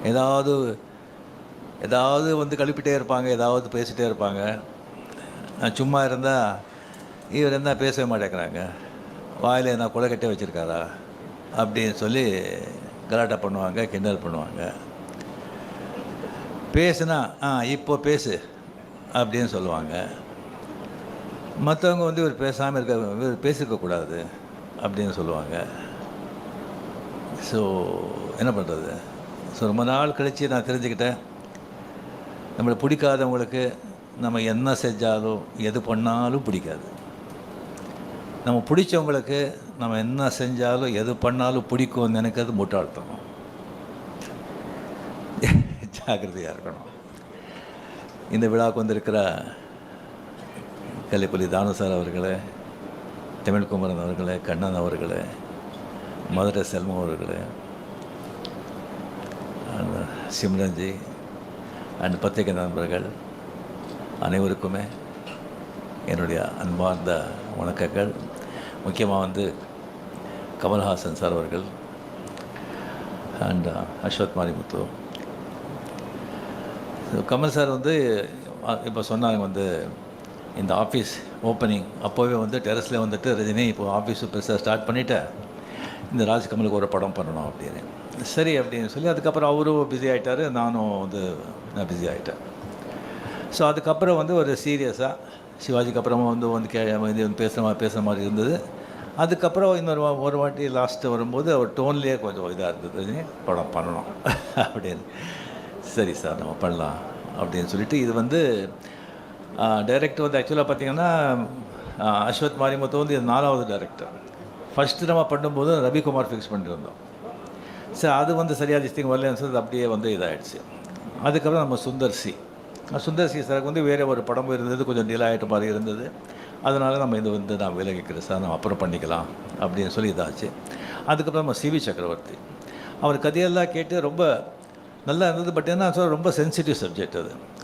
ஏதாவது ஏதாவது வந்து கழுப்பிட்டே இருப்பாங்க, ஏதாவது பேசிகிட்டே இருப்பாங்க. நான் சும்மா இருந்தால் இவர் என்ன பேசவே மாட்டேங்கிறாங்க, வாயில் என்ன கொலை கட்டே வச்சுருக்காரா அப்படின்னு சொல்லி கலாட்டா பண்ணுவாங்க, கிண்டல் பண்ணுவாங்க. பேசுனா இப்போ பேசு அப்படின்னு சொல்லுவாங்க. மற்றவங்க வந்து இவர் பேசாமல் இருக்க, இவர் பேசியிருக்கக்கூடாது அப்படின்னு சொல்லுவாங்க. ஸோ என்ன பண்ணுறது? ஸோ ரொம்ப நாள் கழித்து நான் தெரிஞ்சுக்கிட்டேன், நம்மளை பிடிக்காதவங்களுக்கு நம்ம என்ன செஞ்சாலும் எது பண்ணாலும் பிடிக்காது. நம்ம பிடிச்சவங்களுக்கு நம்ம என்ன செஞ்சாலும் எது பண்ணாலும் பிடிக்கும்னு நினைக்கிறது முட்டாள்தனம். ஜாக்கிரதையாக இருக்கணும். இந்த விழாவுக்கு வந்திருக்கிற கலைப்புலி தானு சார் அவர்களே, தமிழ்குமரன் அவர்களே, கண்ணன் அவர்களே, மதுரை செல்வம் அவர்களே, சிம்ரன்ஜி அண்ட் பத்திரிகை நண்பர்கள் அனைவருக்குமே என்னுடைய அன்பார்ந்த வணக்கங்கள். முக்கியமாக வந்து கமல்ஹாசன் சார் அவர்கள் அண்ட் அஸ்வத் மாரிமுத்து. கமல் சார் வந்து இப்போ சொன்னாங்க வந்து இந்த ஆஃபீஸ் ஓப்பனிங் அப்போவே வந்து டெரஸில் வந்துட்டு, ரஜினி இப்போ ஆஃபீஸ் பெருசாக ஸ்டார்ட் பண்ணிவிட்டேன், இந்த ராஜ்கமலுக்கு ஒரு படம் பண்ணணும் அப்படின்னு. சரி அப்படின்னு சொல்லி அதுக்கப்புறம் அவரும் பிஸி ஆகிட்டார், நானும் வந்து நான் பிஸி ஆகிட்டேன். ஸோ அதுக்கப்புறம் வந்து ஒரு சீரியஸாக சிவாஜிக்கு அப்புறமா வந்து பேசுகிற மாதிரி இருந்தது. அதுக்கப்புறம் ஒரு வாட்டி லாஸ்ட்டு வரும்போது அவர் டோன்லேயே கொஞ்சம் இதாக இருந்தது, படம் பண்ணணும் அப்படின்னு. சரி சார் நம்ம பண்ணலாம் அப்படின்னு சொல்லிட்டு, இது வந்து டைரக்டர் வந்து ஆக்சுவலாக பார்த்திங்கன்னா அஸ்வத் மாரிமுத்து வந்து இது 4வது டைரக்டர். ஃபஸ்ட்டு நம்ம பண்ணும்போது ரவிக்குமார் ஃபிக்ஸ் பண்ணியிருந்தோம். சரி அது வந்து சரியாக திஸ்டிங் வரலன்னு சொல்லி அப்படியே வந்து இதாகிடுச்சு. அதுக்கப்புறம் நம்ம சுந்தர் சி சாருக்கு வந்து வேறு ஒரு படம் இருந்தது, கொஞ்சம் டிலே ஆகிட்ட மாதிரி இருந்தது. அதனால் நம்ம இது வந்து நான் விலகிக்கிறேன் சார், நம்ம அப்புறம் பண்ணிக்கலாம் அப்படின்னு சொல்லி இதாச்சு. அதுக்கப்புறம் நம்ம சிவி சக்கரவர்த்தி, அவர் கதையெல்லாம் கேட்டு ரொம்ப நல்லா இருந்தது. பட் என்ன சார், ரொம்ப சென்சிட்டிவ் சப்ஜெக்ட்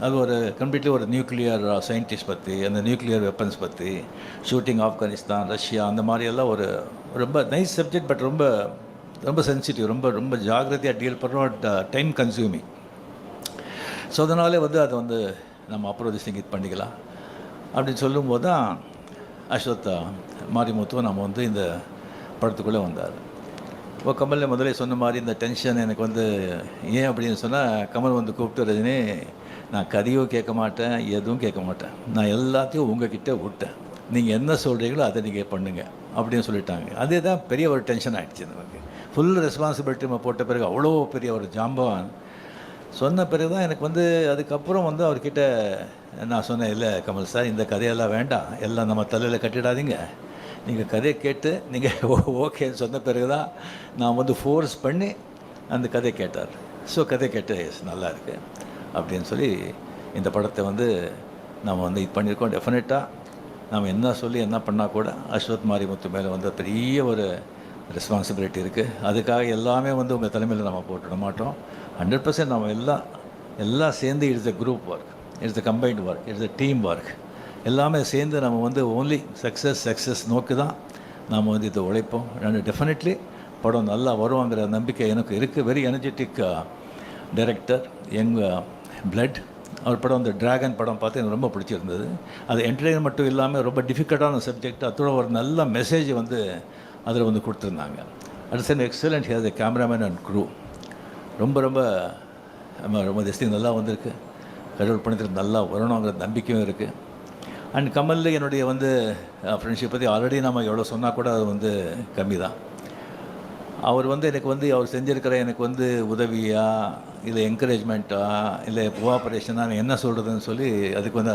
அது ஒரு கம்ப்ளீட்லி ஒரு நியூக்ளியர் சயின்டிஸ்ட் பற்றி, அந்த நியூக்ளியர் வெப்பன்ஸ் பற்றி, ஷூட்டிங் ஆப்கானிஸ்தான், ரஷ்யா, அந்த மாதிரியெல்லாம் ஒரு ரொம்ப நைஸ் சப்ஜெக்ட். பட் ரொம்ப ரொம்ப சென்சிட்டிவ், ரொம்ப ரொம்ப ஜாகிரதையாக டீல் பண்ணுறோம், டைம் கன்சியூமிங். ஸோ அதனாலே வந்து அதை வந்து நம்ம அப்புறம் இது பண்ணிக்கலாம் அப்படின்னு சொல்லும்போது தான் அஸ்வத் மாரிமுத்து நம்ம வந்து இந்த படத்துக்குள்ளே வந்தார். இப்போ கமல் முதலே சொன்ன மாதிரி இந்த டென்ஷன் எனக்கு வந்து ஏன் அப்படின்னு சொன்னால், கமல் வந்து கூப்பிட்டு, ரஜினி நான் கதையும் கேட்க மாட்டேன், எதுவும் கேட்க மாட்டேன், நான் எல்லாத்தையும் உங்ககிட்ட விட்டேன், நீங்கள் என்ன சொல்கிறீங்களோ அதை நீங்கள் பண்ணுங்கள் அப்படின்னு சொல்லிட்டாங்க. அதே தான் பெரிய ஒரு டென்ஷன் ஆகிடுச்சு நமக்கு. ஃபுல் ரெஸ்பான்சிபிலிட்டி நம்ம போட்ட பிறகு அவ்வளோ பெரிய ஒரு ஜாம்பவான் சொன்ன பிறகு தான் எனக்கு வந்து அதுக்கப்புறம் வந்து அவர்கிட்ட நான் சொன்னேன், இல்லை கமல் சார் இந்த கதையெல்லாம் வேண்டாம், எல்லாம் நம்ம தலையில் கட்டிடாதீங்க, நீங்கள் கதையை கேட்டு நீங்கள் ஓகேன்னு சொன்ன பிறகு தான் நான் வந்து ஃபோர்ஸ் பண்ணி அந்த கதையை கேட்டார். ஸோ கதை கேட்டு நல்லா இருக்குது அப்படின்னு சொல்லி இந்த படத்தை வந்து நம்ம வந்து இது பண்ணியிருக்கோம். டெஃபினட்டாக நம்ம என்ன சொல்லி என்ன பண்ணால் கூட அஸ்வத் மாரிமுத்து மேலே வந்து பெரிய ஒரு ரெஸ்பான்சிபிலிட்டி இருக்குது. அதுக்காக எல்லாமே வந்து உங்கள் தலைமையில் நம்ம போட்டுட மாட்டோம். 100% நம்ம எல்லாம் சேர்ந்து it's a group work, it's a combined work, it's a team work. எல்லாமே சேர்ந்து நம்ம வந்து ஓன்லி சக்ஸஸ் நோக்கி தான் நாம் வந்து இதை உழைப்போம். டெஃபினெட்லி படம் நல்லா வருவாங்கிற நம்பிக்கை எனக்கு இருக்குது. Very energetic director, young blood. அவர் படம் அந்த டிராகன் படம் பார்த்து எனக்கு ரொம்ப பிடிச்சிருந்தது. அது என்டர்டெயின் மட்டும் இல்லாமல் ரொம்ப டிஃபிகல்ட்டான சப்ஜெக்ட், அதோட ஒரு நல்ல மெசேஜ் வந்து அதில் வந்து கொடுத்துருந்தாங்க. It's an excellent here the cameraman and crew. ரொம்ப ரொம்ப ரொம்ப திஸ்டிங் நல்லா வந்திருக்கு. கடவுள் பணத்தில் நல்லா வரணுங்கிற நம்பிக்கையும் இருக்குது. அண்ட் கமல் என்னுடைய வந்து ஃப்ரெண்ட்ஷிப் பற்றி ஆல்ரெடி நம்ம எவ்வளோ சொன்னால் கூட அது வந்து கம்மி தான். அவர் வந்து எனக்கு வந்து அவர் செஞ்சுருக்கிற எனக்கு வந்து உதவியா இல்லை என்கரேஜ்மெண்ட்டா இல்லை கோஆப்ரேஷனாக என்ன சொல்கிறதுன்னு சொல்லி அதுக்கு வந்து